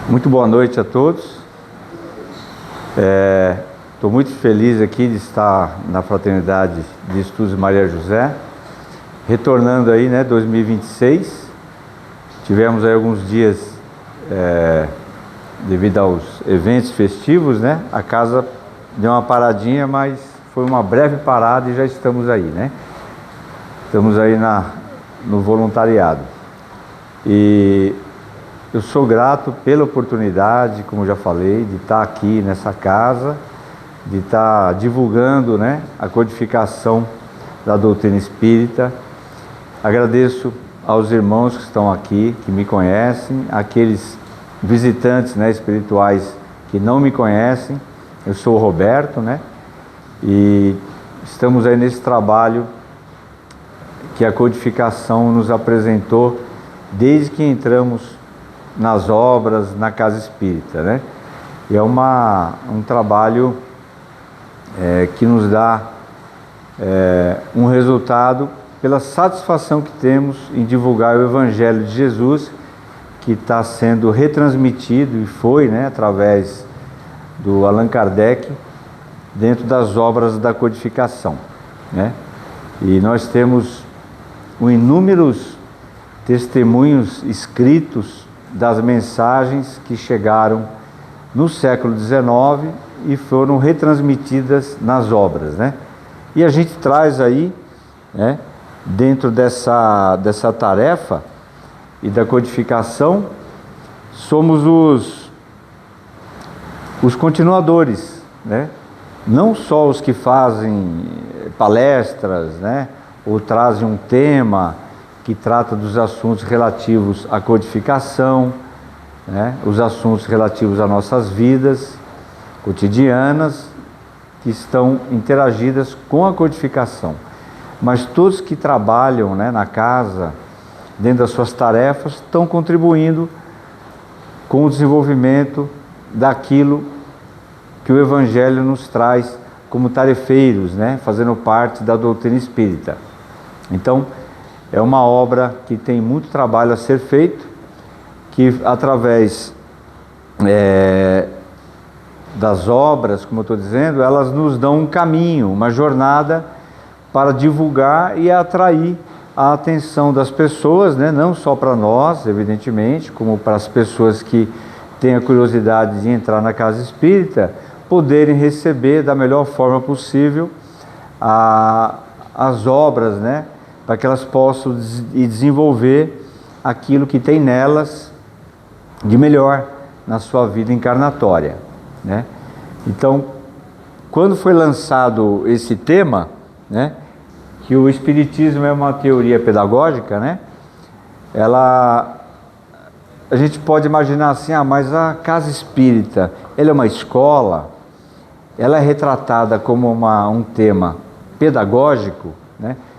Muito boa noite a todos. Estou muito feliz aqui de estar na Fraternidade de Estudos Maria José, retornando aí, 2026. Tivemos aí alguns dias, devido aos eventos festivos, a casa deu uma paradinha, mas foi uma breve parada e já estamos aí, Estamos aí no voluntariado. E eu sou grato pela oportunidade, como já falei, de estar aqui nessa casa, de estar divulgando, a codificação da doutrina espírita. Agradeço aos irmãos que estão aqui, que me conhecem, aqueles visitantes, espirituais que não me conhecem. Eu sou o Roberto, e estamos aí nesse trabalho que a codificação nos apresentou desde que entramos nas obras, na casa espírita, E é um trabalho que nos dá um resultado pela satisfação que temos em divulgar o Evangelho de Jesus, que está sendo retransmitido e foi, através do Allan Kardec, dentro das obras da codificação, E nós temos inúmeros testemunhos escritos das mensagens que chegaram no século XIX e foram retransmitidas nas obras, E a gente traz aí, dentro dessa tarefa e da codificação, somos os continuadores, Não só os que fazem palestras, ou trazem um tema que trata dos assuntos relativos à codificação, os assuntos relativos às nossas vidas cotidianas, que estão interagidas com a codificação. Mas todos que trabalham, na casa, dentro das suas tarefas, estão contribuindo com o desenvolvimento daquilo que o Evangelho nos traz como tarefeiros, fazendo parte da doutrina espírita. Então, é uma obra que tem muito trabalho a ser feito, que através das obras, como eu estou dizendo, elas nos dão um caminho, uma jornada para divulgar e atrair a atenção das pessoas, não só para nós, evidentemente, como para as pessoas que têm a curiosidade de entrar na casa espírita, poderem receber da melhor forma possível as obras, para que elas possam desenvolver aquilo que tem nelas de melhor na sua vida encarnatória, Então, quando foi lançado esse tema, que o Espiritismo é uma teoria pedagógica, a gente pode imaginar assim, mas a casa espírita, ela é uma escola, ela é retratada como um tema pedagógico,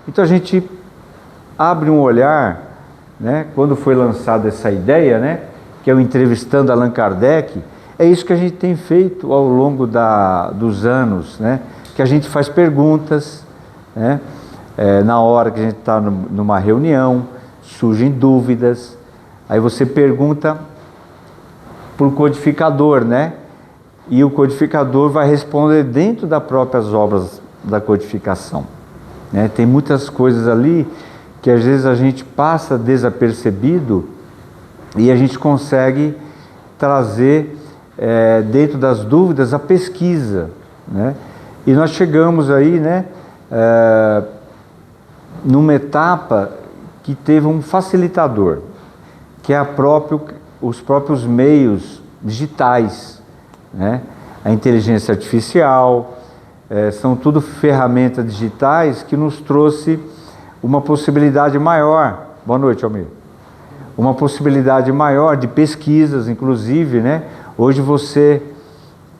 Então a gente abre um olhar, quando foi lançada essa ideia, que é o Entrevistando Allan Kardec, é isso que a gente tem feito ao longo dos anos, que a gente faz perguntas, na hora que a gente está numa reunião, surgem dúvidas, aí você pergunta para o codificador, e o codificador vai responder dentro das próprias obras da codificação. Tem muitas coisas ali que às vezes a gente passa desapercebido e a gente consegue trazer dentro das dúvidas a pesquisa, E nós chegamos aí, numa etapa que teve um facilitador, que é os próprios meios digitais, A inteligência artificial, são tudo ferramentas digitais que nos trouxe uma possibilidade maior. Boa noite, Almir. Uma possibilidade maior de pesquisas, inclusive, Hoje você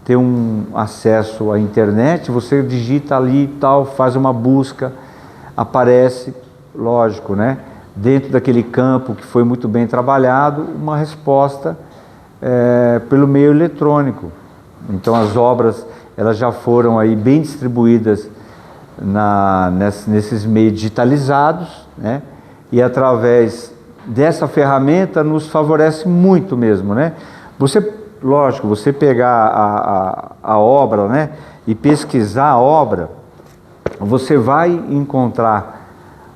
tem um acesso à internet, você digita ali e tal, faz uma busca, aparece, lógico, dentro daquele campo que foi muito bem trabalhado, uma resposta pelo meio eletrônico. Então as obras, elas já foram aí bem distribuídas nesses meios digitalizados, E através dessa ferramenta nos favorece muito mesmo, Você, lógico, você pegar a obra, né, e pesquisar a obra, você vai encontrar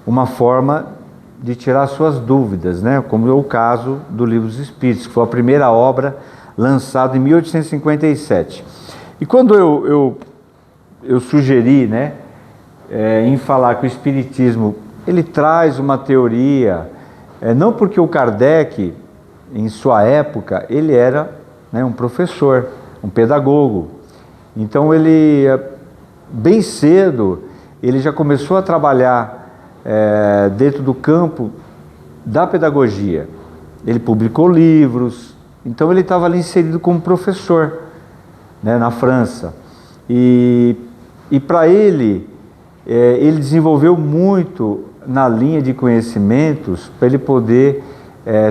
uma forma de tirar suas dúvidas, né, como é o caso do Livro dos Espíritos, que foi a primeira obra lançada em 1857. E quando eu sugeri, né, em falar que o Espiritismo ele traz uma teoria, não porque o Kardec, em sua época, ele era, né, um professor, um pedagogo. Então ele, bem cedo, ele já começou a trabalhar dentro do campo da pedagogia. Ele publicou livros, então ele estava ali inserido como professor, né, na França. E para ele desenvolveu muito na linha de conhecimentos para ele poder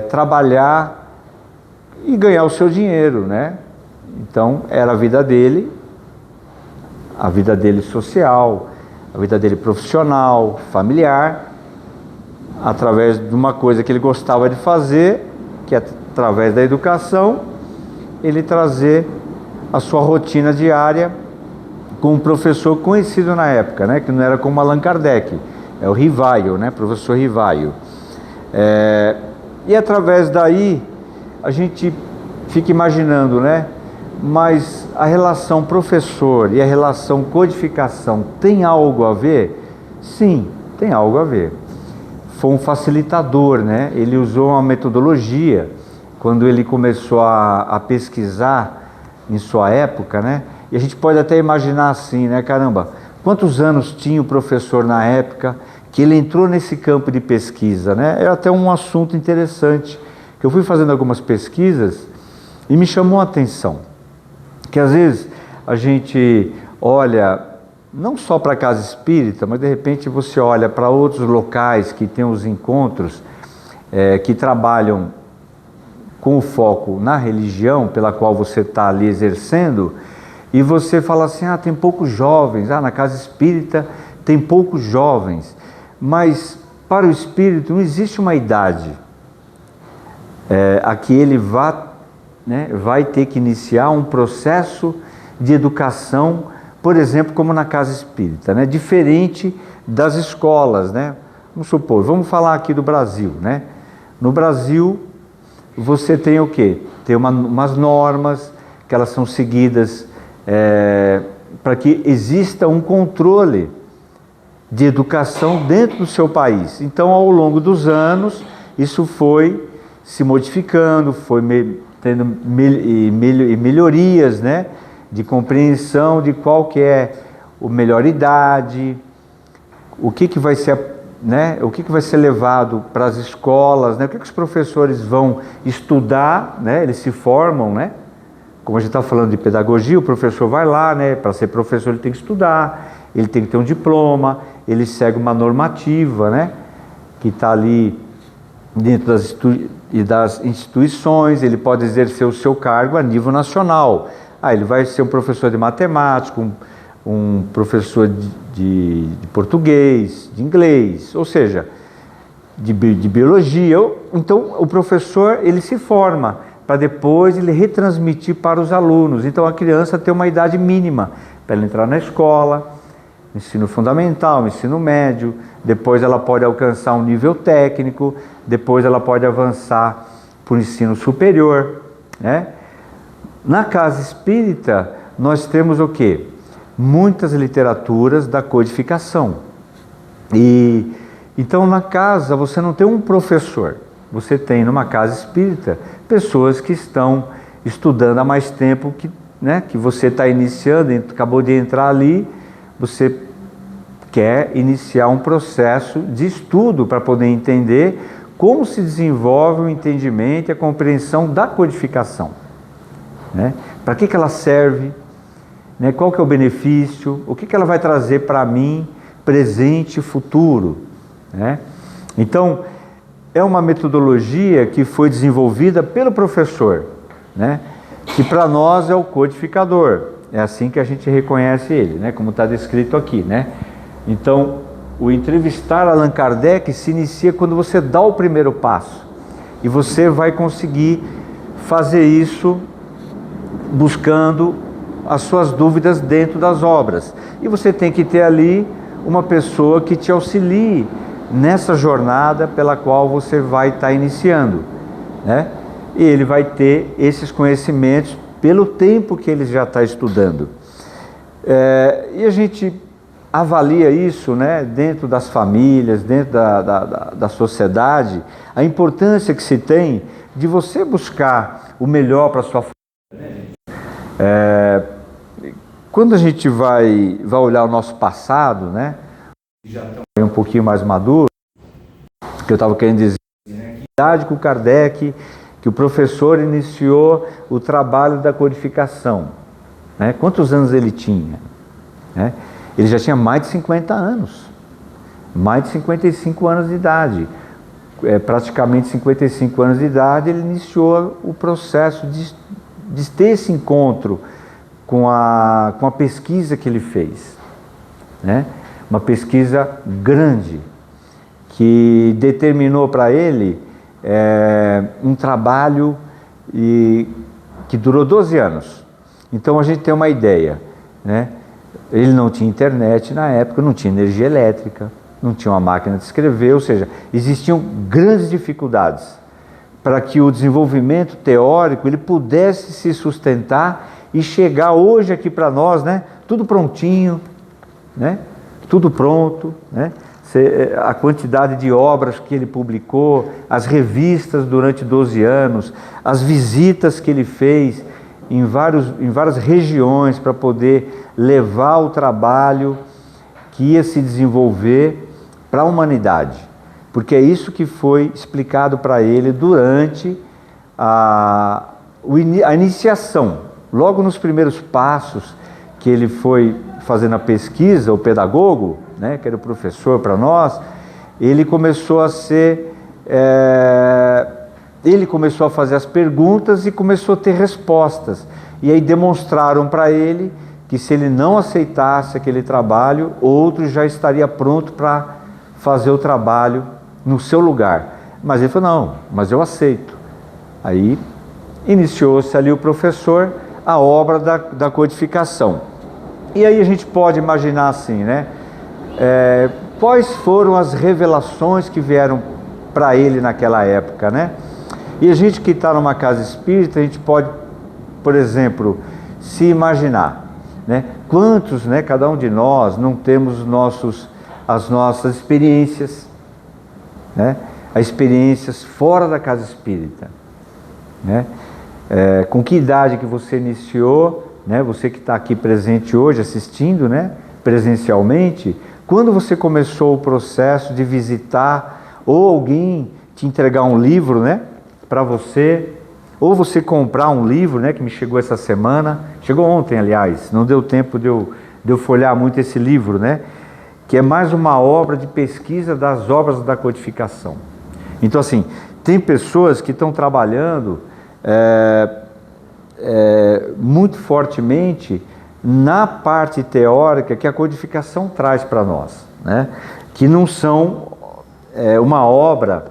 trabalhar e ganhar o seu dinheiro, né? Então era a vida dele social, a vida dele profissional, familiar, através de uma coisa que ele gostava de fazer, que é através da educação, ele trazer a sua rotina diária com um professor conhecido na época, né? Que não era como Allan Kardec, é o Rivaio, né? Professor Rivaio. E através daí a gente fica imaginando, né? Mas a relação professor e a relação codificação tem algo a ver? Sim, tem algo a ver. Foi um facilitador, né? Ele usou uma metodologia quando ele começou a pesquisar em sua época, né? E a gente pode até imaginar assim, né? Caramba, quantos anos tinha o professor na época que ele entrou nesse campo de pesquisa, né? É até um assunto interessante, que eu fui fazendo algumas pesquisas e me chamou a atenção. Que às vezes a gente olha não só para a casa espírita, mas de repente você olha para outros locais que tem os encontros, que trabalham com o foco na religião pela qual você está ali exercendo, e você fala assim, tem poucos jovens, na casa espírita tem poucos jovens, mas para o espírito não existe uma idade a que ele vai ter que iniciar um processo de educação, por exemplo, como na casa espírita, né? Diferente das escolas, né? Vamos falar aqui do Brasil, né? No Brasil, você tem o quê? Tem umas normas que elas são seguidas para que exista um controle de educação dentro do seu país. Então, ao longo dos anos, isso foi se modificando, foi tendo melhorias, né, de compreensão de qual que é a melhor idade, o que vai ser, né, o que vai ser levado para as escolas, né, o que os professores vão estudar, né, eles se formam, né, como a gente está falando de pedagogia, o professor vai lá, né, para ser professor ele tem que estudar, ele tem que ter um diploma, ele segue uma normativa, né, que está ali dentro das instituições, ele pode exercer o seu cargo a nível nacional. Ele vai ser um professor de matemática, um professor de português, de inglês, ou seja, de biologia. Então o professor ele se forma para depois ele retransmitir para os alunos. Então a criança tem uma idade mínima para ela entrar na escola, ensino fundamental, ensino médio, depois ela pode alcançar um nível técnico, depois ela pode avançar para o ensino superior, né? Na casa espírita, nós temos o quê? Muitas literaturas da codificação. E então na casa você não tem um professor, você tem numa casa espírita pessoas que estão estudando há mais tempo que você está iniciando, acabou de entrar ali, você quer iniciar um processo de estudo para poder entender como se desenvolve o entendimento e a compreensão da codificação, né? Para que ela serve, né? Qual que é o benefício, o que ela vai trazer para mim, presente e futuro, né? Então, é uma metodologia que foi desenvolvida pelo professor, né? Que para nós é o codificador, é assim que a gente reconhece ele, né? Como está descrito aqui, né? Então, o entrevistar Allan Kardec se inicia quando você dá o primeiro passo e você vai conseguir fazer isso buscando as suas dúvidas dentro das obras. E você tem que ter ali uma pessoa que te auxilie nessa jornada pela qual você vai estar iniciando, né? E ele vai ter esses conhecimentos pelo tempo que ele já está estudando. E a gente avalia isso, né, dentro das famílias, dentro da sociedade, a importância que se tem de você buscar o melhor para a sua família. Quando a gente vai olhar o nosso passado, né, já estamos um pouquinho mais maduro, que eu estava querendo dizer, que idade com o Kardec, que o professor iniciou o trabalho da codificação, né? Quantos anos ele tinha, né? Ele já tinha mais de 50 anos, mais de 55 anos de idade, praticamente 55 anos de idade, ele iniciou o processo de ter esse encontro com a pesquisa que ele fez, né? Uma pesquisa grande, que determinou para ele um trabalho que durou 12 anos. Então a gente tem uma ideia, né? Ele não tinha internet na época, não tinha energia elétrica, não tinha uma máquina de escrever, ou seja, existiam grandes dificuldades para que o desenvolvimento teórico ele pudesse se sustentar e chegar hoje aqui para nós, né? Tudo prontinho, né? Tudo pronto, né? A quantidade de obras que ele publicou, as revistas durante 12 anos, as visitas que ele fez em várias regiões para poder levar o trabalho que ia se desenvolver para a humanidade. Porque é isso que foi explicado para ele durante a iniciação. Logo nos primeiros passos que ele foi fazendo a pesquisa, o pedagogo, né, que era o professor para nós, ele começou a fazer as perguntas e começou a ter respostas. E aí demonstraram para ele que se ele não aceitasse aquele trabalho, outro já estaria pronto para fazer o trabalho no seu lugar. Mas ele falou, não, mas eu aceito. Aí iniciou-se ali o professor a obra da codificação. E aí a gente pode imaginar assim, né? Quais foram as revelações que vieram para ele naquela época, né? E a gente que está numa casa espírita, a gente pode, por exemplo, se imaginar, né? Quantos, né, cada um de nós não temos as nossas experiências, né? As experiências fora da casa espírita, né? Com que idade que você iniciou, né? Você que está aqui presente hoje assistindo, né? Presencialmente, quando você começou o processo de visitar ou alguém te entregar um livro, né? Para você, ou você comprar um livro, né? Que me chegou essa semana, chegou ontem, aliás, não deu tempo de eu folhear muito esse livro, né? Que é mais uma obra de pesquisa das obras da codificação. Então, assim, tem pessoas que estão trabalhando muito fortemente na parte teórica que a codificação traz para nós, né? Que não são uma obra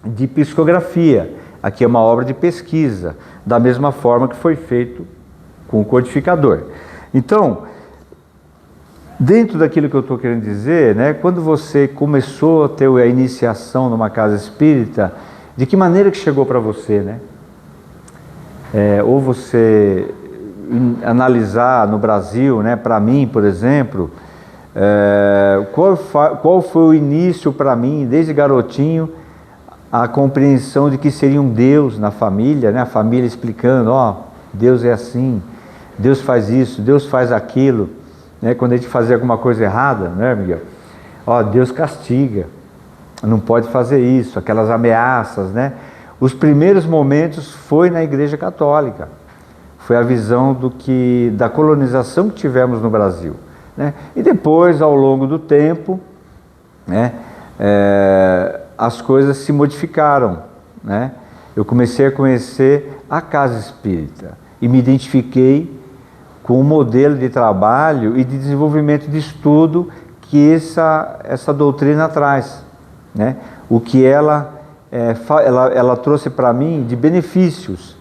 de psicografia, aqui é uma obra de pesquisa, da mesma forma que foi feito com o codificador. Então, dentro daquilo que eu estou querendo dizer, né, quando você começou a ter a iniciação numa casa espírita, de que maneira que chegou para você, né? Ou você analisar no Brasil, né, para mim, por exemplo, qual foi o início para mim, desde garotinho, a compreensão de que seria um Deus na família, né, a família explicando, Deus é assim, Deus faz isso, Deus faz aquilo, né, quando a gente fazia alguma coisa errada, né, Miguel? Deus castiga, não pode fazer isso, aquelas ameaças, né? Os primeiros momentos foi na Igreja Católica, foi a visão da colonização que tivemos no Brasil, né? E depois, ao longo do tempo, né, as coisas se modificaram, né? Eu comecei a conhecer a casa espírita e me identifiquei com o modelo de trabalho e de desenvolvimento de estudo que essa doutrina traz, né? O que ela trouxe para mim de benefícios,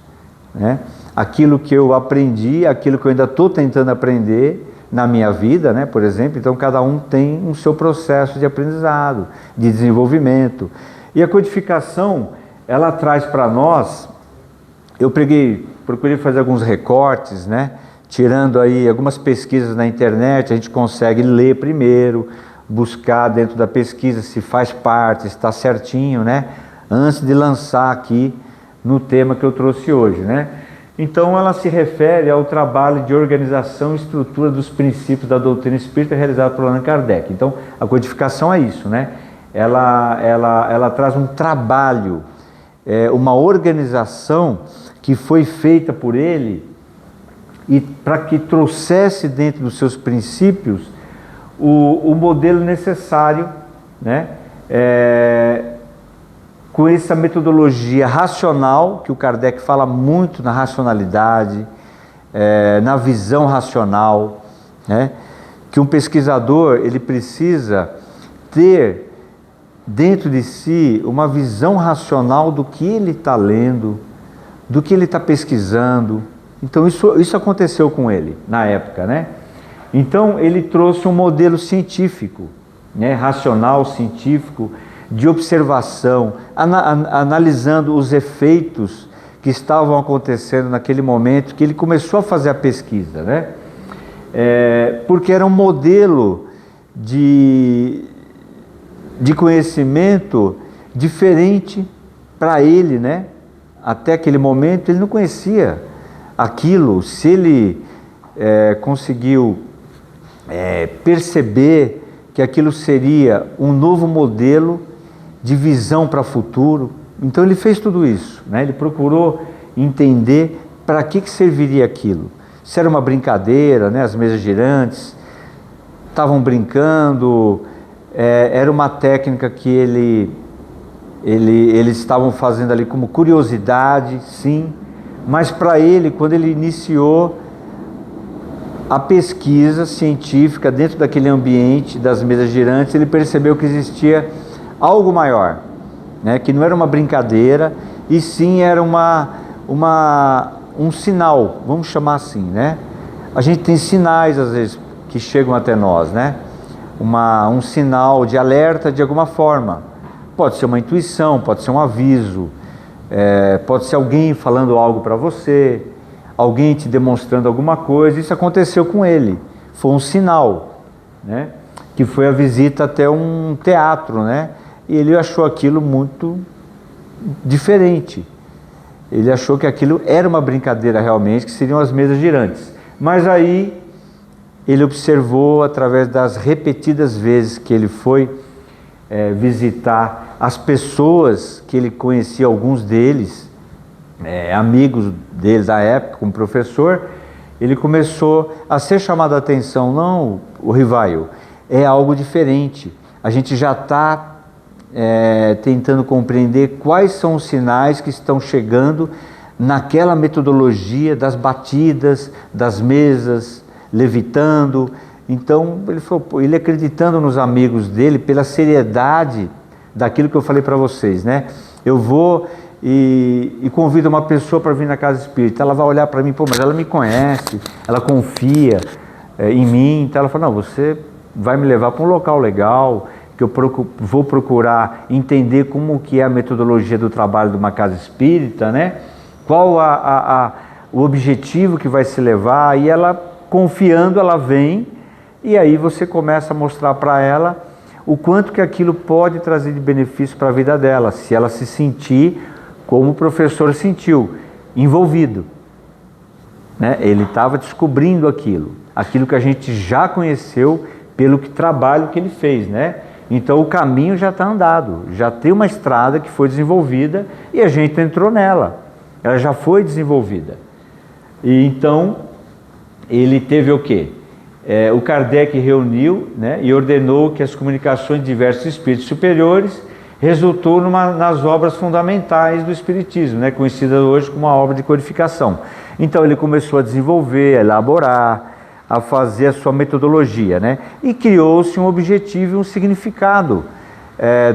né? Aquilo que eu aprendi, aquilo que eu ainda estou tentando aprender na minha vida, né? Por exemplo, então cada um tem um seu processo de aprendizado, de desenvolvimento. E a codificação, ela traz para nós, eu procurei fazer alguns recortes, né? Tirando aí algumas pesquisas na internet, a gente consegue ler primeiro, buscar dentro da pesquisa se faz parte, se está certinho, né? Antes de lançar aqui no tema que eu trouxe hoje, né? Então ela se refere ao trabalho de organização e estrutura dos princípios da doutrina espírita realizado por Allan Kardec. Então a codificação é isso, né? Ela traz um trabalho, uma organização que foi feita por ele e para que trouxesse dentro dos seus princípios o modelo necessário, né? Com essa metodologia racional, que o Kardec fala muito na racionalidade, na visão racional, né? Que um pesquisador ele precisa ter dentro de si uma visão racional do que ele está lendo, do que ele está pesquisando. Então isso aconteceu com ele na época, né? Então ele trouxe um modelo científico, né? Racional, científico, de observação, analisando os efeitos que estavam acontecendo naquele momento que ele começou a fazer a pesquisa, né? Porque era um modelo de conhecimento diferente para ele, né? Até aquele momento ele não conhecia aquilo. Se ele conseguiu perceber que aquilo seria um novo modelo de visão para o futuro, então ele fez tudo isso, né? Ele procurou entender para que serviria aquilo. Se era uma brincadeira, né? As mesas girantes estavam brincando, era uma técnica que eles estavam fazendo ali como curiosidade, sim, mas para ele, quando ele iniciou a pesquisa científica dentro daquele ambiente das mesas girantes, ele percebeu que existia algo maior, né? Que não era uma brincadeira, e sim era um sinal, vamos chamar assim, né? A gente tem sinais às vezes que chegam até nós, né? Um sinal de alerta de alguma forma. Pode ser uma intuição, pode ser um aviso, pode ser alguém falando algo para você, alguém te demonstrando alguma coisa. Isso aconteceu com ele, foi um sinal, né? Que foi a visita até um teatro, né? E ele achou aquilo muito diferente. Ele achou que aquilo era uma brincadeira realmente, que seriam as mesas girantes. Mas aí ele observou, através das repetidas vezes que ele foi visitar as pessoas que ele conhecia, alguns deles, amigos dele da época, como professor, ele começou a ser chamado a atenção. Não, o Rivaio, é algo diferente. A gente já está tentando compreender quais são os sinais que estão chegando naquela metodologia das batidas, das mesas, levitando. Então ele falou, ele acreditando nos amigos dele, pela seriedade daquilo que eu falei para vocês, né? Eu vou e convido uma pessoa para vir na casa espírita, ela vai olhar para mim, mas ela me conhece, ela confia em mim, então ela fala, não, você vai me levar para um local legal, que eu vou procurar entender como que é a metodologia do trabalho de uma casa espírita, né? Qual o objetivo que vai se levar, e ela, confiando, ela vem, e aí você começa a mostrar para ela o quanto que aquilo pode trazer de benefício para a vida dela, se ela se sentir como o professor sentiu, envolvido, né? Ele estava descobrindo aquilo que a gente já conheceu pelo trabalho que ele fez, né? Então o caminho já está andado, já tem uma estrada que foi desenvolvida e a gente entrou nela, ela já foi desenvolvida. E então ele teve o quê? O Kardec reuniu, né, e ordenou que as comunicações de diversos espíritos superiores resultou nas obras fundamentais do Espiritismo, né, conhecida hoje como a obra de codificação. Então ele começou a desenvolver, a elaborar, a fazer a sua metodologia, né, e criou-se um objetivo e um significado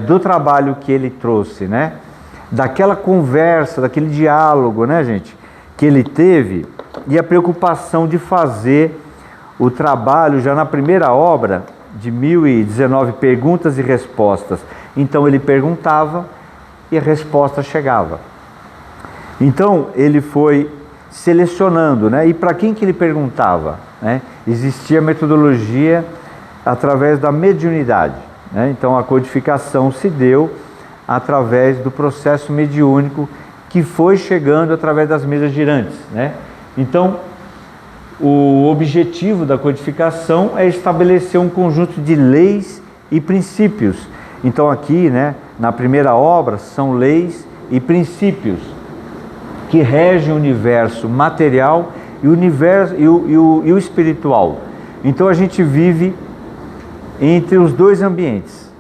do trabalho que ele trouxe, né, daquela conversa, daquele diálogo, né, gente, que ele teve e a preocupação de fazer o trabalho já na primeira obra de 1019 perguntas e respostas. Então ele perguntava e a resposta chegava. Então ele foi selecionando, né? E para quem que ele perguntava, né? Existia metodologia através da mediunidade, né? Então a codificação se deu através do processo mediúnico que foi chegando através das mesas girantes, né? Então o objetivo da codificação é estabelecer um conjunto de leis e princípios. Então aqui, né, na primeira obra, são leis e princípios que regem o universo material e o espiritual. Então a gente vive entre os dois ambientes,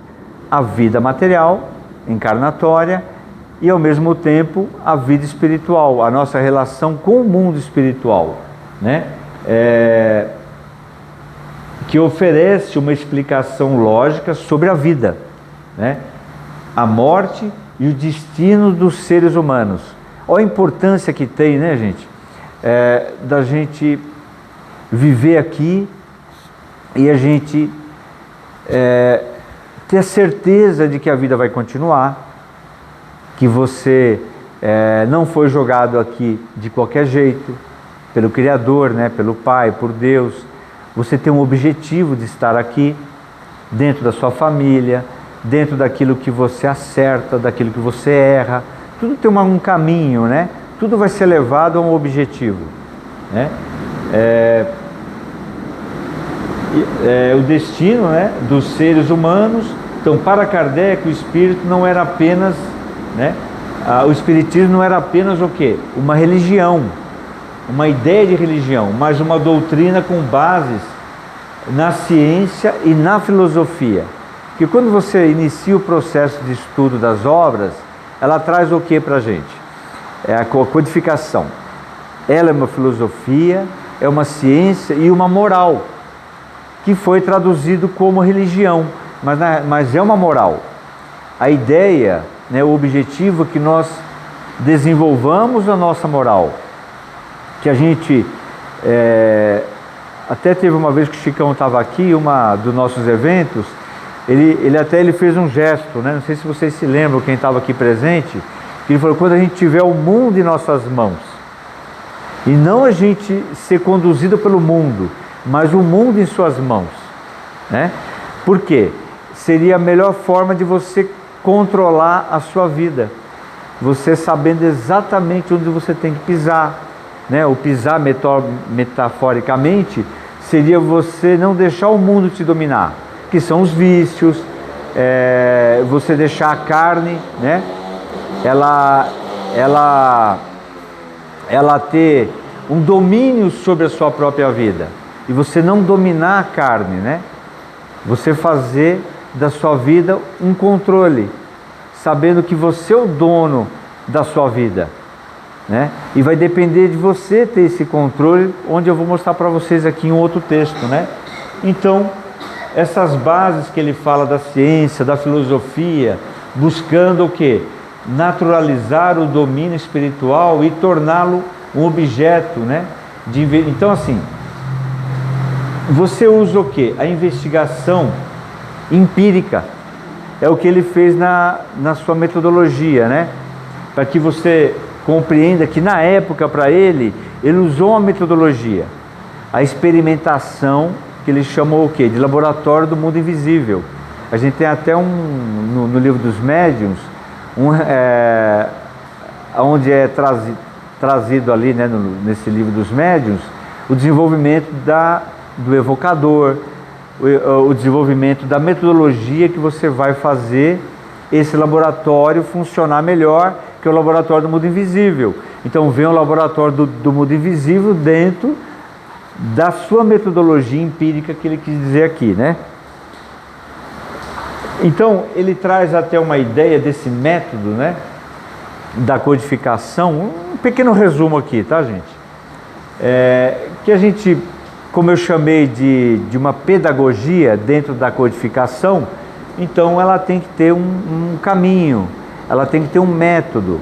a vida material, encarnatória, e ao mesmo tempo a vida espiritual, a nossa relação com o mundo espiritual, né? Que oferece uma explicação lógica sobre a vida, né? A morte e o destino dos seres humanos. Olha a importância que tem, né, gente? Da gente viver aqui e a gente ter a certeza de que a vida vai continuar, que você não foi jogado aqui de qualquer jeito, pelo Criador, né, pelo Pai, por Deus. Você tem um objetivo de estar aqui, dentro da sua família, dentro daquilo que você acerta, daquilo que você erra. Tudo tem um caminho, né? Tudo vai ser levado a um objetivo, né? O destino, né, dos seres humanos. Então, para Kardec, o espírito não era apenas, né, o espiritismo não era apenas o quê? Uma religião, uma ideia de religião, mas uma doutrina com bases na ciência e na filosofia. Que quando você inicia o processo de estudo das obras, ela traz o que para a gente? É a codificação. Ela é uma filosofia, é uma ciência e uma moral, que foi traduzido como religião, mas é uma moral. A ideia, né, o objetivo é que nós desenvolvamos a nossa moral, que a gente até teve uma vez que o Chicão estava aqui, uma dos nossos eventos, ele fez um gesto, né? Não sei se vocês se lembram, quem estava aqui presente, que ele falou: quando a gente tiver o mundo em nossas mãos, e não a gente ser conduzido pelo mundo, mas o mundo em suas mãos, né? Por quê? Seria a melhor forma de você controlar a sua vida, você sabendo exatamente onde você tem que pisar, né? O pisar metaforicamente seria você não deixar o mundo te dominar, que são os vícios, você deixar a carne, né? Ela ter um domínio sobre a sua própria vida, e você não dominar a carne, né? Você fazer da sua vida um controle, sabendo que você é o dono da sua vida, né? E vai depender de você ter esse controle, onde eu vou mostrar para vocês aqui em um outro texto, né? Então, essas bases que ele fala da ciência, da filosofia, buscando o quê? Naturalizar o domínio espiritual e torná-lo um objeto, né? Então, assim, você usa o quê? A investigação empírica. É o que ele fez na sua metodologia, né? Para que você compreenda que na época, para ele usou uma metodologia, a experimentação, que ele chamou o quê? De laboratório do mundo invisível. A gente tem até no livro dos médiuns, onde é trazido ali, né, nesse livro dos médiuns, o desenvolvimento do evocador, o desenvolvimento da metodologia que você vai fazer esse laboratório funcionar melhor, que é o laboratório do mundo invisível. Então vem o laboratório do mundo invisível dentro da sua metodologia empírica, que ele quis dizer aqui, né? Então ele traz até uma ideia desse método, né, da codificação, um pequeno resumo aqui, tá, gente? Que a gente, como eu chamei de uma pedagogia dentro da codificação, então ela tem que ter um caminho, ela tem que ter um método,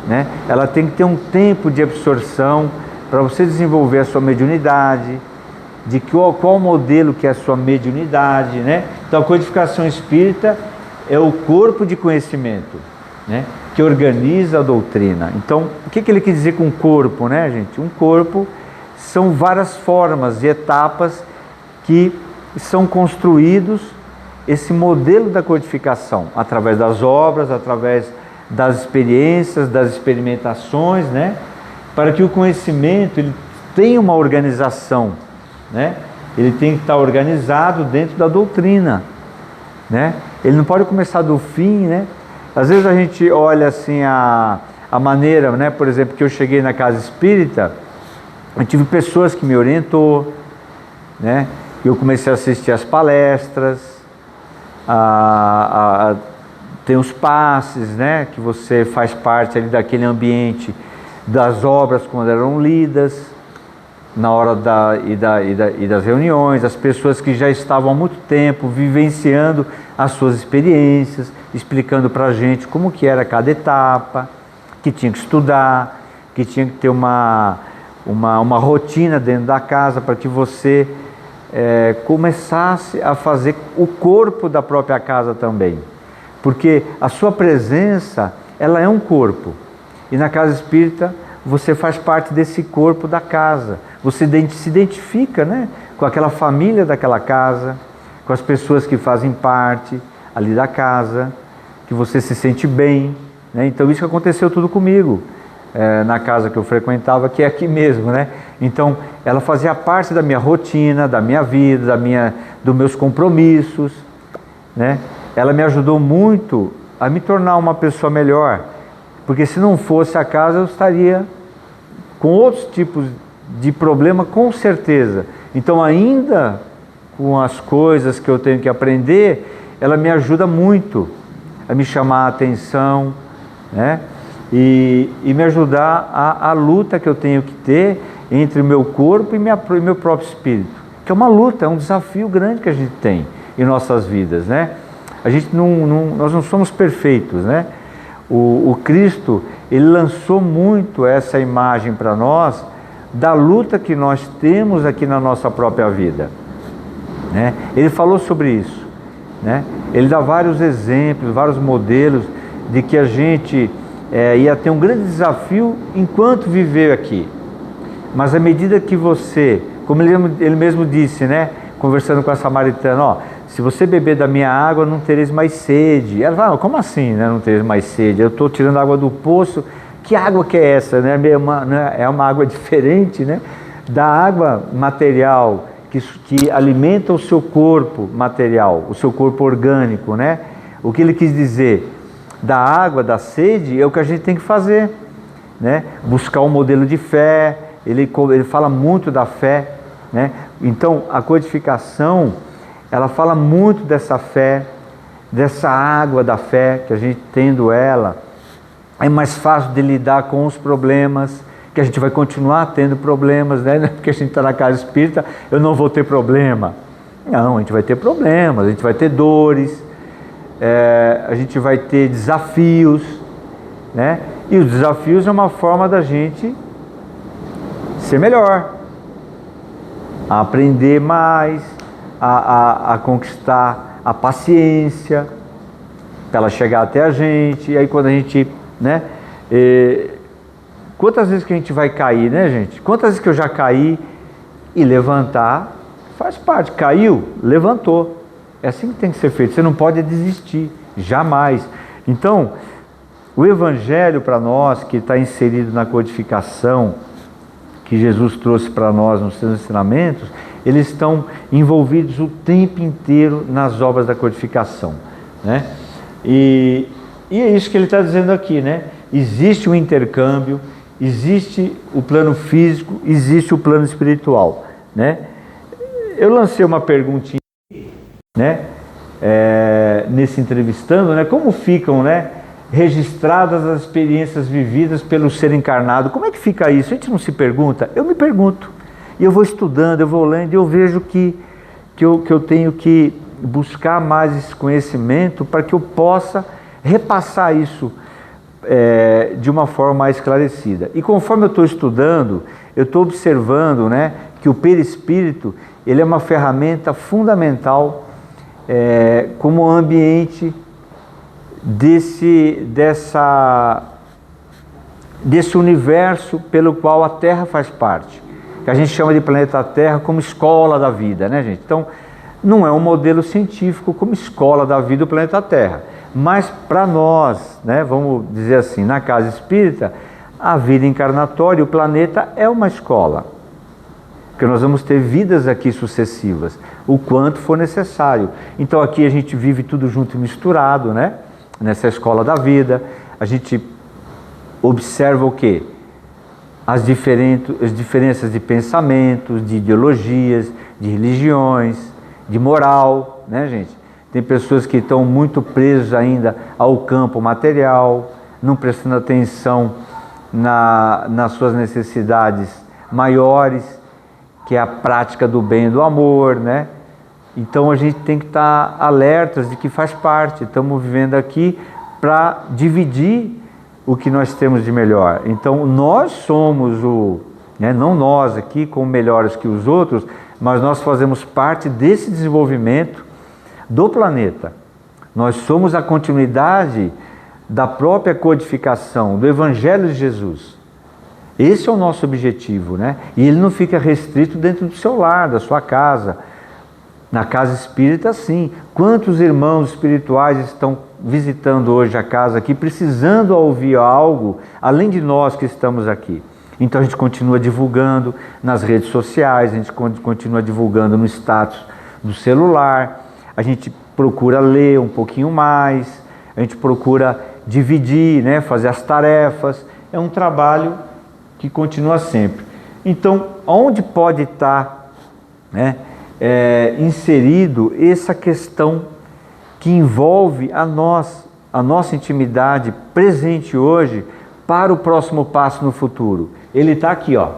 né? Ela tem que ter um tempo de absorção para você desenvolver a sua mediunidade, de qual modelo que é a sua mediunidade, né? Então a codificação espírita é o corpo de conhecimento, né, que organiza a doutrina. Então, o que ele quis dizer com corpo, né, gente? Um corpo são várias formas e etapas que são construídos esse modelo da codificação, através das obras, através das experiências, das experimentações, né, para que o conhecimento ele tenha uma organização, né? Ele tem que estar organizado dentro da doutrina, né? Ele não pode começar do fim, né? Às vezes a gente olha assim a maneira, né? Por exemplo, que eu cheguei na casa espírita, eu tive pessoas que me orientou, né? Eu comecei a assistir as palestras, tem os passes, né? Que você faz parte ali daquele ambiente das obras quando eram lidas, na hora das reuniões, as pessoas que já estavam há muito tempo vivenciando as suas experiências, explicando para a gente como que era cada etapa, que tinha que estudar, que tinha que ter uma rotina dentro da casa para que você começasse a fazer o corpo da própria casa também, porque a sua presença, ela é um corpo, e na casa espírita você faz parte desse corpo da casa, você se identifica, né, com aquela família daquela casa, com as pessoas que fazem parte ali da casa, que você se sente bem, né? Então isso que aconteceu tudo comigo, na casa que eu frequentava, que é aqui mesmo, né? Então ela fazia parte da minha rotina, da minha vida, dos meus compromissos, né? Ela me ajudou muito a me tornar uma pessoa melhor, porque se não fosse a casa eu estaria com outros tipos de problema, com certeza. Então, ainda com as coisas que eu tenho que aprender, ela me ajuda muito a me chamar a atenção, né? E me ajudar a luta que eu tenho que ter entre o meu corpo e meu próprio espírito, que é uma luta, é um desafio grande que a gente tem em nossas vidas, né? Nós não somos perfeitos, né? O Cristo, ele lançou muito essa imagem para nós da luta que nós temos aqui na nossa própria vida, né? Ele falou sobre isso, né? Ele dá vários exemplos, vários modelos de que a gente ia ter um grande desafio enquanto viver aqui, mas à medida que você, como ele mesmo disse, né, conversando com a samaritana, ó, se você beber da minha água, não tereis mais sede. Ela fala, como assim, né, não tereis mais sede? Eu estou tirando água do poço, que água que é essa? Né? É uma água diferente, né, da água material, que alimenta o seu corpo material, o seu corpo orgânico, né? O que ele quis dizer? Da água, da sede, é o que a gente tem que fazer, né? Buscar um modelo de fé, ele fala muito da fé, né? Então, a codificação, ela fala muito dessa fé, dessa água da fé, que a gente tendo ela, é mais fácil de lidar com os problemas, que a gente vai continuar tendo problemas, né? Porque a gente está na casa espírita, eu não vou ter problema. Não, a gente vai ter problemas, a gente vai ter dores, a gente vai ter desafios, né? E os desafios é uma forma da gente ser melhor, a aprender mais, a conquistar a paciência, para ela chegar até a gente. E aí quando a gente, né? Quantas vezes que a gente vai cair, né, gente? Quantas vezes que eu já caí e levantar, faz parte. Caiu, levantou. É assim que tem que ser feito. Você não pode desistir, jamais. Então, o Evangelho para nós, que está inserido na codificação, que Jesus trouxe para nós nos seus ensinamentos, eles estão envolvidos o tempo inteiro nas obras da codificação, né? E é isso que ele está dizendo aqui, né? Existe um intercâmbio, existe o plano físico, existe o plano espiritual, né? Eu lancei uma perguntinha, né? Nesse entrevistando, né? Como ficam, né, registradas as experiências vividas pelo ser encarnado? Como é que fica isso? A gente não se pergunta? Eu me pergunto. E eu vou estudando, eu vou lendo, e eu vejo que eu tenho que buscar mais esse conhecimento para que eu possa repassar isso de uma forma mais esclarecida. E conforme eu estou estudando, eu estou observando, né, que o perispírito ele é uma ferramenta fundamental como ambiente desse universo pelo qual a Terra faz parte, que a gente chama de planeta Terra como escola da vida, né, gente? Então, não é um modelo científico como escola da vida do planeta Terra, mas para nós, né, vamos dizer assim, na casa espírita, a vida encarnatória, o planeta é uma escola, porque nós vamos ter vidas aqui sucessivas, o quanto for necessário. Então aqui a gente vive tudo junto e misturado, né? Nessa escola da vida, a gente observa o quê? As diferenças de pensamentos, de ideologias, de religiões, de moral, né, gente? Tem pessoas que estão muito presas ainda ao campo material, não prestando atenção nas suas necessidades maiores, que é a prática do bem e do amor, né? Então a gente tem que estar alertas de que faz parte, estamos vivendo aqui para dividir o que nós temos de melhor. Então nós somos não nós aqui como melhores que os outros, mas nós fazemos parte desse desenvolvimento do planeta. Nós somos a continuidade da própria codificação do Evangelho de Jesus. Esse é o nosso objetivo, né? E ele não fica restrito dentro do seu lar, da sua casa. Na casa espírita, sim. Quantos irmãos espirituais estão visitando hoje a casa aqui, precisando ouvir algo, além de nós que estamos aqui? Então a gente continua divulgando nas redes sociais, a gente continua divulgando no status do celular, a gente procura ler um pouquinho mais, a gente procura dividir, né, fazer as tarefas. É um trabalho que continua sempre. Então, onde pode estar, né, inserido essa questão que envolve a nossa intimidade presente hoje para o próximo passo no futuro? Ele está aqui, ó.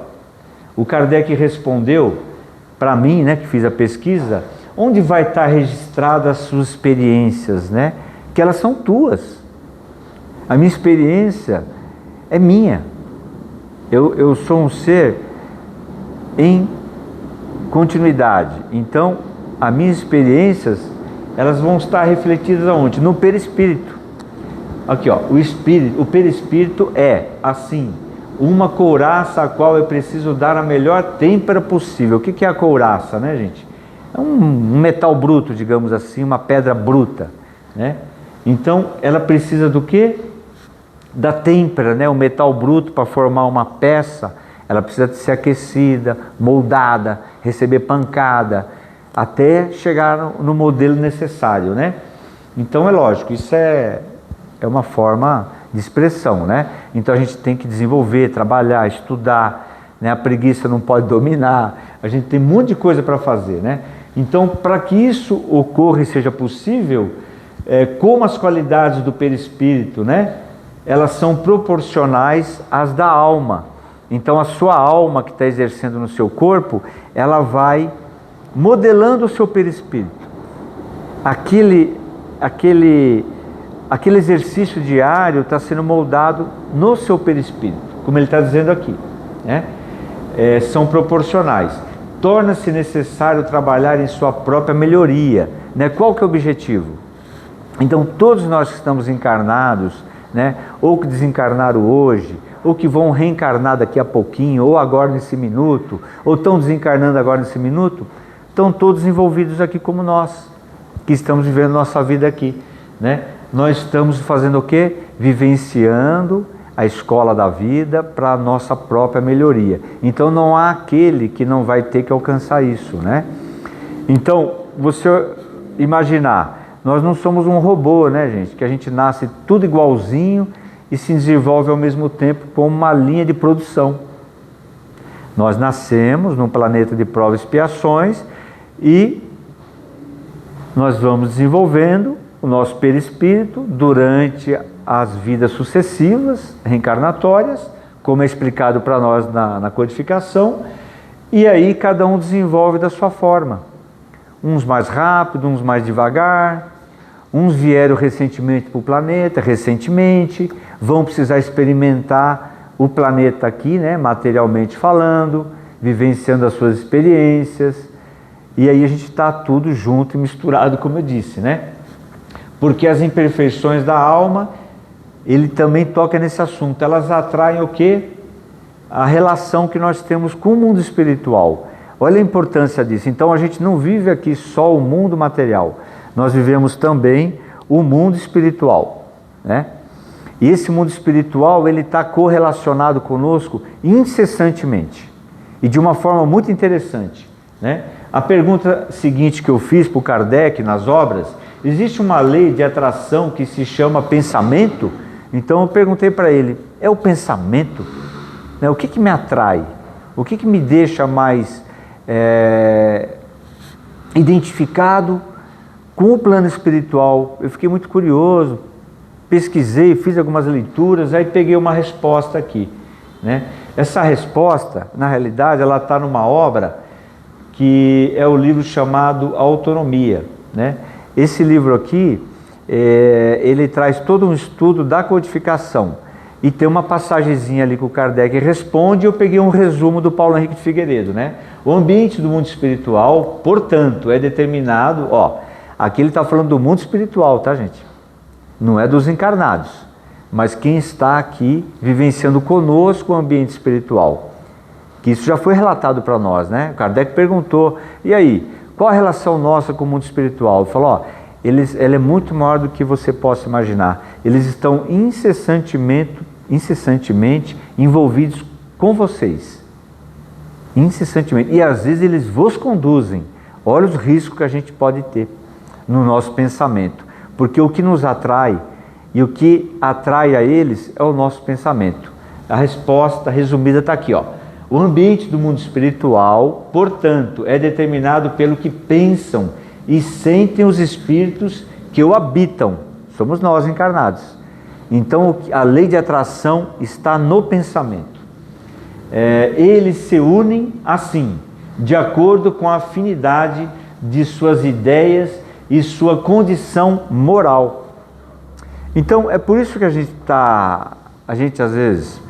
O Kardec respondeu para mim, né, que fiz a pesquisa, onde vai estar registrada as suas experiências, né? Que elas são tuas. A minha experiência é minha. Eu sou um ser em continuidade. Então, as minhas experiências, elas vão estar refletidas aonde? No perispírito. Aqui, ó, o perispírito é, assim, uma couraça a qual eu preciso dar a melhor têmpera possível. O que é a couraça, né, gente? É um metal bruto, digamos assim, uma pedra bruta, né? Então, ela precisa do quê? Da têmpera, né? O metal bruto, para formar uma peça, ela precisa ser aquecida, moldada, receber pancada, até chegar no modelo necessário, né? Então é lógico, isso é uma forma de expressão, né? Então a gente tem que desenvolver, trabalhar, estudar, né? A preguiça não pode dominar, a gente tem um monte de coisa para fazer, né? Então, para que isso ocorra e seja possível, como as qualidades do perispírito, né? Elas são proporcionais às da alma. Então a sua alma que está exercendo no seu corpo, ela vai modelando o seu perispírito. Aquele exercício diário está sendo moldado no seu perispírito, como ele está dizendo aqui, né? São proporcionais. Torna-se necessário trabalhar em sua própria melhoria, né? Qual que é o objetivo? Então todos nós que estamos encarnados, né, ou que desencarnaram hoje, ou que vão reencarnar daqui a pouquinho, ou agora nesse minuto, ou estão desencarnando agora nesse minuto, estão todos envolvidos aqui como nós, que estamos vivendo nossa vida aqui, né? Nós estamos fazendo o quê? Vivenciando a escola da vida para a nossa própria melhoria. Então não há aquele que não vai ter que alcançar isso, né? Então, você imaginar, nós não somos um robô, né, gente? Que a gente nasce tudo igualzinho e se desenvolve ao mesmo tempo como uma linha de produção. Nós nascemos num planeta de provas e expiações e nós vamos desenvolvendo o nosso perispírito durante as vidas sucessivas, reencarnatórias, como é explicado para nós na codificação, e aí cada um desenvolve da sua forma. Uns mais rápido, uns mais devagar, Uns vieram recentemente para o planeta, vão precisar experimentar o planeta aqui, né, materialmente falando, vivenciando as suas experiências. E aí a gente está tudo junto e misturado, como eu disse, né? Porque as imperfeições da alma, ele também toca nesse assunto. Elas atraem o quê? A relação que nós temos com o mundo espiritual. Olha a importância disso. Então a gente não vive aqui só o mundo material. Nós vivemos também o mundo espiritual, né? E esse mundo espiritual, ele está correlacionado conosco incessantemente. E de uma forma muito interessante, né? A pergunta seguinte que eu fiz para o Kardec nas obras: existe uma lei de atração que se chama pensamento? Então eu perguntei para ele: é o pensamento? Né? O que me atrai? O que me deixa mais identificado com o plano espiritual? Eu fiquei muito curioso, pesquisei, fiz algumas leituras, aí peguei uma resposta aqui, né? Essa resposta, na realidade, ela está numa obra que é o livro chamado Autonomia, né? Esse livro aqui, ele traz todo um estudo da codificação, e tem uma passagenzinha ali que o Kardec responde. Eu peguei um resumo do Paulo Henrique de Figueiredo, né? O ambiente do mundo espiritual, portanto, é determinado, aqui ele está falando do mundo espiritual, tá, gente? Não é dos encarnados, mas quem está aqui vivenciando conosco o ambiente espiritual, que isso já foi relatado para nós, né? O Kardec perguntou: e aí, qual a relação nossa com o mundo espiritual? Ele falou: ela é muito maior do que você possa imaginar. Eles estão incessantemente envolvidos com vocês, incessantemente, e às vezes eles vos conduzem. Olha os riscos que a gente pode ter no nosso pensamento, porque o que nos atrai e o que atrai a eles é o nosso pensamento. A resposta resumida está aqui, O ambiente do mundo espiritual, portanto, é determinado pelo que pensam e sentem os espíritos que o habitam. Somos nós encarnados. Então a lei de atração está no pensamento. Eles se unem assim, de acordo com a afinidade de suas ideias e sua condição moral. Então é por isso que a gente às vezes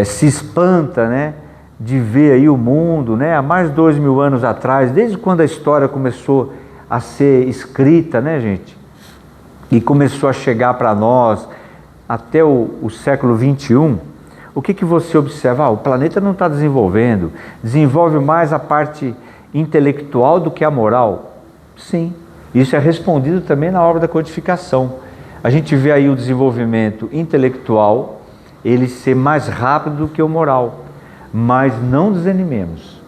se espanta, né, de ver aí o mundo, né, há mais de 2000 anos atrás, desde quando a história começou a ser escrita, né, gente, e começou a chegar para nós até o século 21, o que você observa? O planeta não está desenvolvendo, desenvolve mais a parte intelectual do que a moral. Sim, isso é respondido também na obra da codificação. A gente vê aí o desenvolvimento intelectual, ele ser mais rápido do que o moral, mas não desanimemos,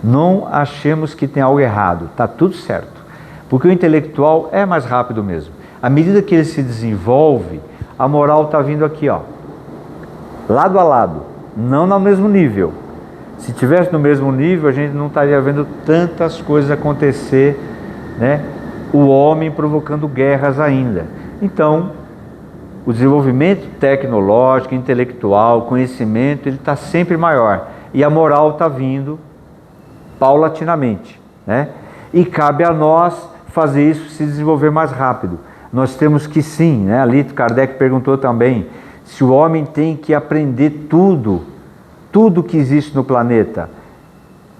não achemos que tem algo errado, está tudo certo, porque o intelectual é mais rápido mesmo. À medida que ele se desenvolve, a moral está vindo aqui, lado a lado, não no mesmo nível. Se tivesse no mesmo nível, a gente não estaria vendo tantas coisas acontecer, né? O homem provocando guerras ainda. Então, o desenvolvimento tecnológico, intelectual, conhecimento, ele está sempre maior. E a moral está vindo paulatinamente, né? E cabe a nós fazer isso se desenvolver mais rápido. Nós temos que sim, né? Ali Kardec perguntou também se o homem tem que aprender tudo que existe no planeta,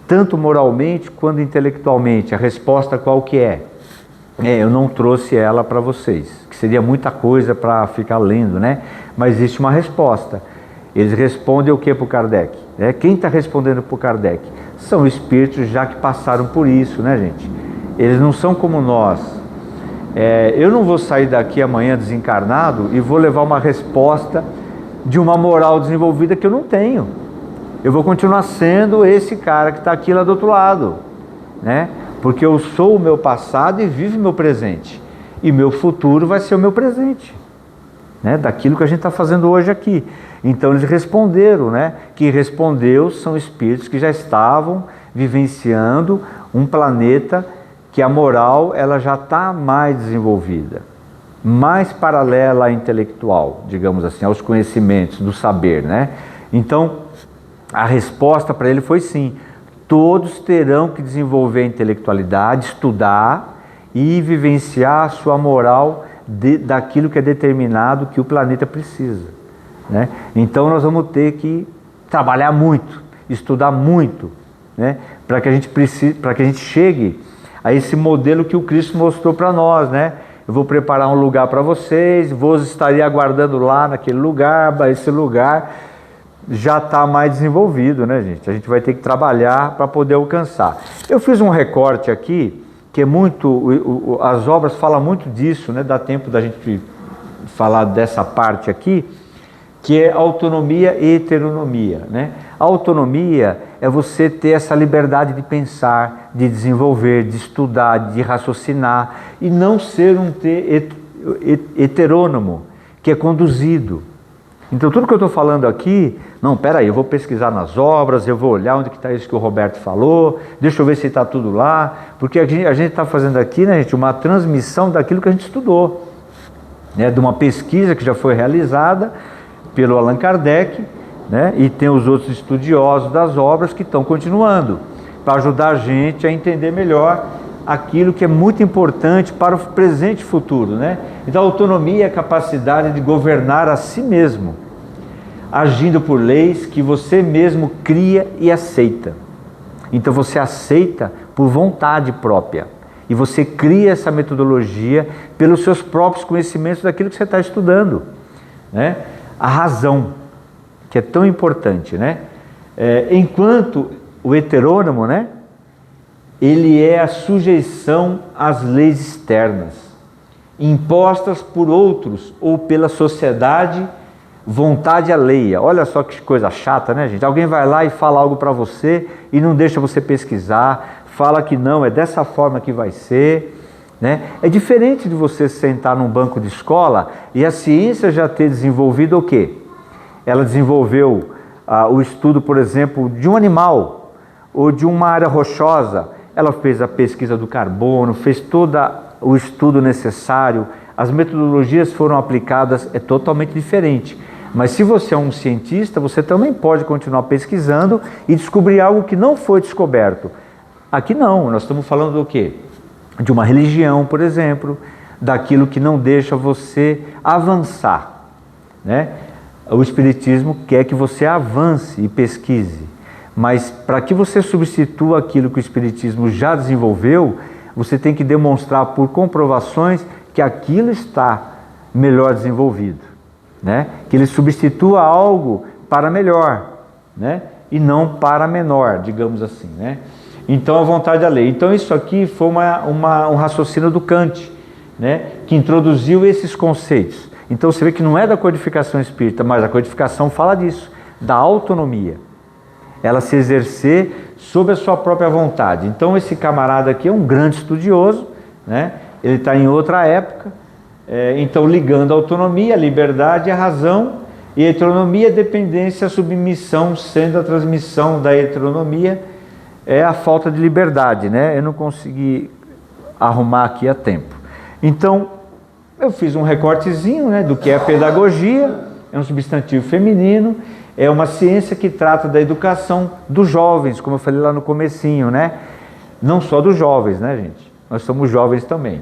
tanto moralmente quanto intelectualmente. A resposta qual que é? Eu não trouxe ela para vocês, que seria muita coisa para ficar lendo, né? Mas existe uma resposta. Eles respondem o que para o Kardec? Quem está respondendo para o Kardec? São espíritos já que passaram por isso, né, gente? Eles não são como nós. Eu não vou sair daqui amanhã desencarnado e vou levar uma resposta de uma moral desenvolvida que eu não tenho. Eu vou continuar sendo esse cara que está aqui lá do outro lado, né? Porque eu sou o meu passado e vivo o meu presente. E meu futuro vai ser o meu presente, né? Daquilo que a gente está fazendo hoje aqui. Então eles responderam, né? Quem respondeu são espíritos que já estavam vivenciando um planeta que a moral ela já está mais desenvolvida, mais paralela à intelectual, digamos assim, aos conhecimentos, do saber, né? Então, a resposta para ele foi sim, todos terão que desenvolver a intelectualidade, estudar e vivenciar a sua moral daquilo que é determinado que o planeta precisa, né? Então nós vamos ter que trabalhar muito, estudar muito, né? Para que a gente chegue a esse modelo que o Cristo mostrou para nós, né? Eu vou preparar um lugar para vocês, vos estaria aguardando lá naquele lugar, esse lugar já está mais desenvolvido, né, gente? A gente vai ter que trabalhar para poder alcançar. Eu fiz um recorte aqui, que é muito, as obras falam muito disso, né? Dá tempo da gente falar dessa parte aqui, que é autonomia e heteronomia, né? A autonomia é você ter essa liberdade de pensar, de desenvolver, de estudar, de raciocinar, e não ser um heterônomo, que é conduzido. Então tudo que eu estou falando aqui, não, peraí, eu vou pesquisar nas obras, eu vou olhar onde que está isso que o Roberto falou, deixa eu ver se está tudo lá, porque a gente está fazendo aqui, né, gente, uma transmissão daquilo que a gente estudou, né, de uma pesquisa que já foi realizada pelo Allan Kardec, né, e tem os outros estudiosos das obras que estão continuando, para ajudar a gente a entender melhor aquilo que é muito importante para o presente e futuro, né? Então a autonomia é a capacidade de governar a si mesmo, agindo por leis que você mesmo cria e aceita. Então você aceita por vontade própria, e você cria essa metodologia pelos seus próprios conhecimentos daquilo que você está estudando, né? A razão, que é tão importante, né? Enquanto o heterônomo, né, ele é a sujeição às leis externas, impostas por outros ou pela sociedade, vontade alheia. Olha só que coisa chata, né, gente? Alguém vai lá e fala algo para você e não deixa você pesquisar, fala que não, é dessa forma que vai ser, né? É diferente de você sentar num banco de escola e a ciência já ter desenvolvido o quê? Ela desenvolveu o estudo, por exemplo, de um animal ou de uma área rochosa. Ela fez a pesquisa do carbono, fez todo o estudo necessário, as metodologias foram aplicadas, é totalmente diferente. Mas se você é um cientista, você também pode continuar pesquisando e descobrir algo que não foi descoberto. Aqui não, nós estamos falando do quê? De uma religião, por exemplo, daquilo que não deixa você avançar, né? O Espiritismo quer que você avance e pesquise, mas para que você substitua aquilo que o Espiritismo já desenvolveu, você tem que demonstrar por comprovações que aquilo está melhor desenvolvido, né? Que ele substitua algo para melhor, né? E não para menor, digamos assim, né? Então a vontade da lei. Então isso aqui foi um raciocínio do Kant, né? Que introduziu esses conceitos. Então você vê que não é da codificação espírita, mas a codificação fala disso, da autonomia. Ela se exercer sob a sua própria vontade. Então esse camarada aqui é um grande estudioso, né? Ele está em outra época, então ligando a autonomia, a liberdade, a razão, e a heteronomia, a dependência, a submissão, sendo a transmissão da heteronomia, é a falta de liberdade, né? Eu não consegui arrumar aqui a tempo. Então, eu fiz um recortezinho, né, do que é a pedagogia, é um substantivo feminino, é uma ciência que trata da educação dos jovens, como eu falei lá no comecinho, né? Não só dos jovens, né, gente? Nós somos jovens também.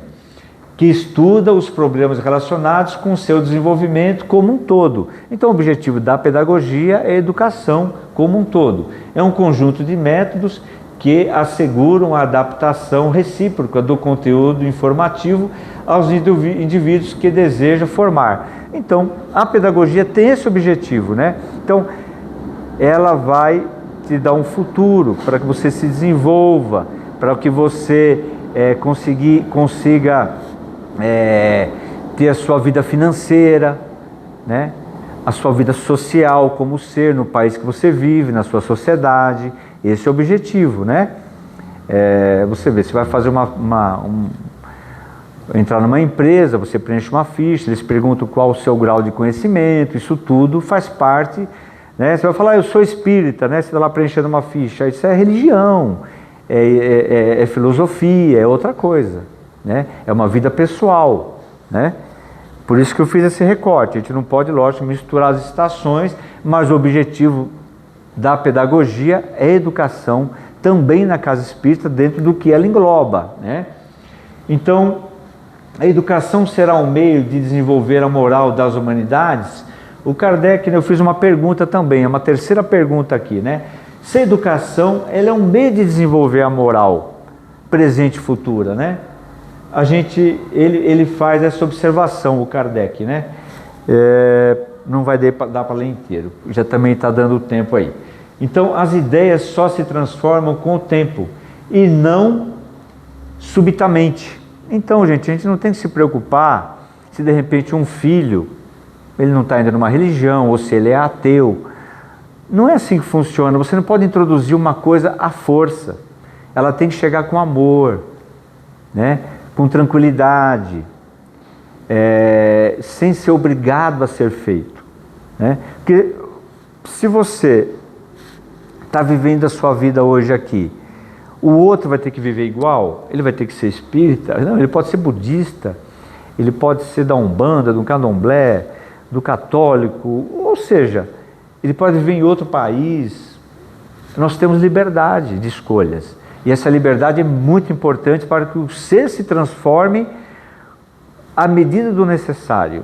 Que estuda os problemas relacionados com o seu desenvolvimento como um todo. Então o objetivo da pedagogia é a educação como um todo. É um conjunto de métodos que asseguram a adaptação recíproca do conteúdo informativo aos indivíduos que deseja formar. Então a pedagogia tem esse objetivo, né? Então ela vai te dar um futuro para que você se desenvolva, para que você consiga ter a sua vida financeira, né? A sua vida social como ser no país que você vive, na sua sociedade. Esse é o objetivo, né? Você vê, você vai fazer entrar numa empresa, você preenche uma ficha, eles perguntam qual o seu grau de conhecimento, isso tudo faz parte, né? Você vai falar, eu sou espírita, né? Você está lá preenchendo uma ficha, isso é religião, é filosofia, é outra coisa, né? É uma vida pessoal, né? Por isso que eu fiz esse recorte. A gente não pode, lógico, misturar as estações, mas o objetivo da pedagogia é a educação também na casa espírita, dentro do que ela engloba, né? Então, a educação será um meio de desenvolver a moral das humanidades? O Kardec, eu fiz uma pergunta também, é uma terceira pergunta aqui, né? Se a educação, ela é um meio de desenvolver a moral presente e futura, né? Ele faz essa observação, o Kardec, né? Não vai dar para ler inteiro, já também está dando tempo aí. Então, as ideias só se transformam com o tempo e não subitamente. Então, gente, a gente não tem que se preocupar se de repente um filho, ele não está indo numa religião, ou se ele é ateu. Não é assim que funciona. Você não pode introduzir uma coisa à força. Ela tem que chegar com amor, né? Com tranquilidade, sem ser obrigado a ser feito, né? Porque se você está vivendo a sua vida hoje aqui, o outro vai ter que viver igual? Ele vai ter que ser espírita? Não, ele pode ser budista, ele pode ser da Umbanda, do Candomblé, do católico, ou seja, ele pode viver em outro país. Nós temos liberdade de escolhas. E essa liberdade é muito importante para que o ser se transforme à medida do necessário,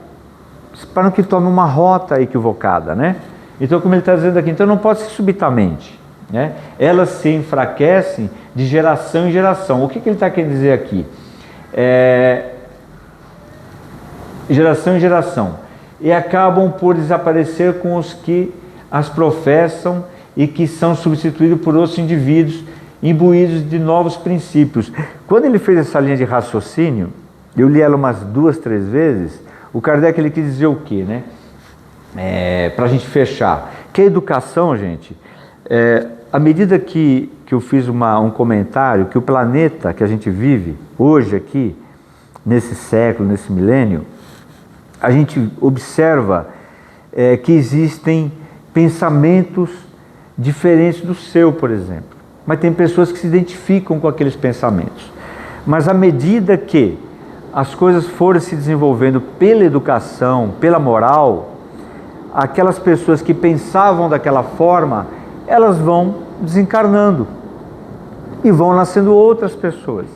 para que tome uma rota equivocada, né? Então, como ele está dizendo aqui, então não pode ser subitamente, né? Elas se enfraquecem de geração em geração. O que ele está querendo dizer aqui? Geração em geração. E acabam por desaparecer com os que as professam e que são substituídos por outros indivíduos imbuídos de novos princípios. Quando ele fez essa linha de raciocínio, eu li ela umas 2, 3 vezes, o Kardec ele quis dizer o quê, né? Para a gente fechar, que a educação, gente, à medida que eu fiz um comentário, que o planeta que a gente vive hoje aqui, nesse século, nesse milênio, a gente observa que existem pensamentos diferentes do seu, por exemplo. Mas tem pessoas que se identificam com aqueles pensamentos. Mas à medida que as coisas forem se desenvolvendo pela educação, pela moral, aquelas pessoas que pensavam daquela forma, elas vão desencarnando e vão nascendo outras pessoas.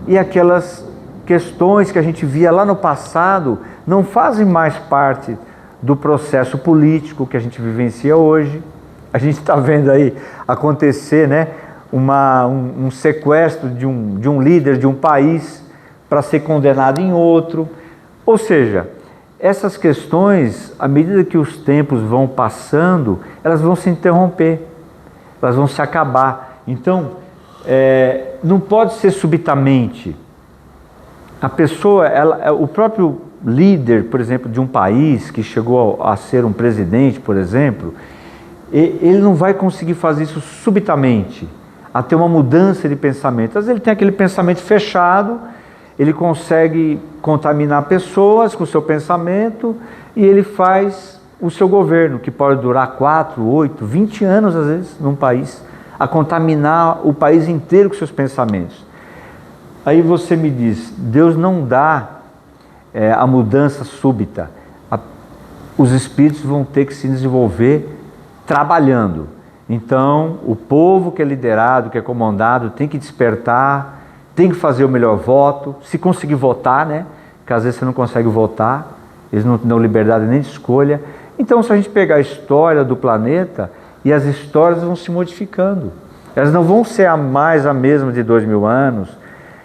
E aquelas questões que a gente via lá no passado não fazem mais parte do processo político que a gente vivencia hoje. A gente está vendo aí acontecer, né, um sequestro de um líder de um país para ser condenado em outro. Ou seja, essas questões, à medida que os tempos vão passando, elas vão se interromper, elas vão se acabar. Então, não pode ser subitamente. A pessoa, o próprio líder, por exemplo, de um país que chegou a ser um presidente, por exemplo, ele não vai conseguir fazer isso subitamente, a ter uma mudança de pensamento. Às vezes ele tem aquele pensamento fechado, ele consegue contaminar pessoas com o seu pensamento e ele faz o seu governo, que pode durar 4, 8, 20 anos às vezes num país, a contaminar o país inteiro com seus pensamentos. Aí você me diz, Deus não dá a mudança súbita. Os espíritos vão ter que se desenvolver trabalhando. Então, o povo que é liderado, que é comandado, tem que despertar, tem que fazer o melhor voto, se conseguir votar, né? Porque às vezes você não consegue votar, eles não dão liberdade nem de escolha. Então, se a gente pegar a história do planeta, e as histórias vão se modificando, elas não vão ser mais a mesma de 2000 anos,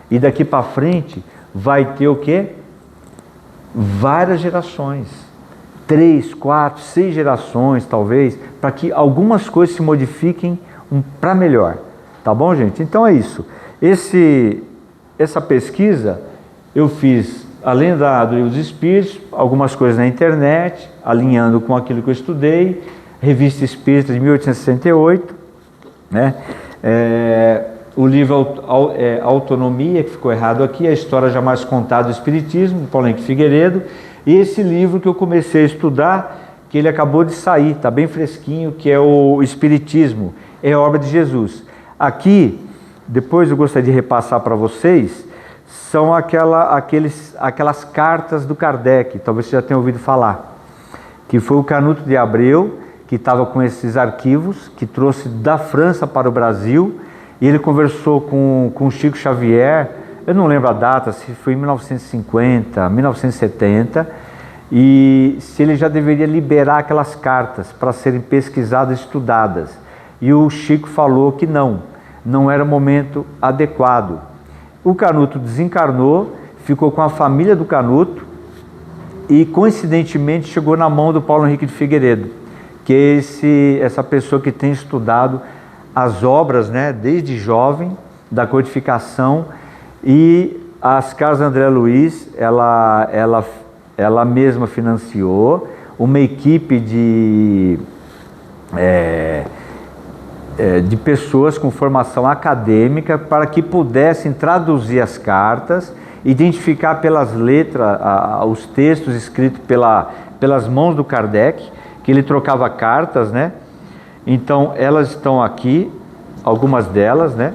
e daqui para frente vai ter o quê? Várias gerações, 3, 4, 6 gerações talvez, para que algumas coisas se modifiquem para melhor. Tá bom, gente? Então é isso. Essa pesquisa eu fiz, além do Livro dos Espíritos, algumas coisas na internet, alinhando com aquilo que eu estudei, Revista Espírita de 1868, né? O livro Autonomia, que ficou errado aqui, a história jamais contada do Espiritismo, de Paulo Henrique Figueiredo, e esse livro que eu comecei a estudar, que ele acabou de sair, está bem fresquinho, que é o Espiritismo, é a obra de Jesus. Aqui, depois eu gostaria de repassar para vocês, são aquelas cartas do Kardec, talvez você já tenha ouvido falar, que foi o Canuto de Abreu, que estava com esses arquivos, que trouxe da França para o Brasil, e ele conversou com Chico Xavier, eu não lembro a data, se foi em 1950, 1970, e se ele já deveria liberar aquelas cartas para serem pesquisadas, estudadas. E o Chico falou que não era o momento adequado. O Canuto desencarnou, ficou com a família do Canuto e coincidentemente chegou na mão do Paulo Henrique de Figueiredo, que é essa pessoa que tem estudado as obras, né, desde jovem, da codificação, e as Casas André Luiz, ela mesma financiou uma equipe de pessoas com formação acadêmica para que pudessem traduzir as cartas, identificar pelas letras os textos escritos pelas mãos do Kardec, que ele trocava cartas, né? Então elas estão aqui, algumas delas, né?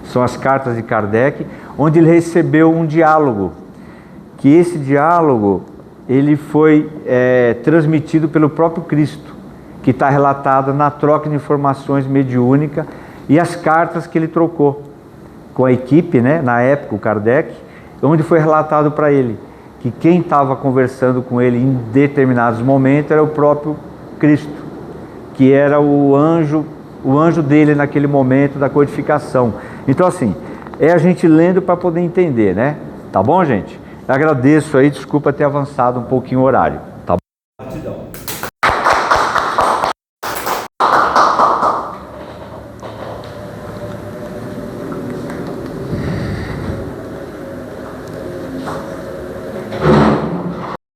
São as cartas de Kardec, onde ele recebeu um diálogo, que esse diálogo ele foi transmitido pelo próprio Cristo, que está relatado na troca de informações mediúnica e as cartas que ele trocou com a equipe, né? Na época o Kardec, onde foi relatado para ele que quem estava conversando com ele em determinados momentos era o próprio Cristo, que era o anjo dele naquele momento da codificação. Então assim, a gente lendo para poder entender, né? Tá bom, gente? Eu agradeço aí, desculpa ter avançado um pouquinho o horário.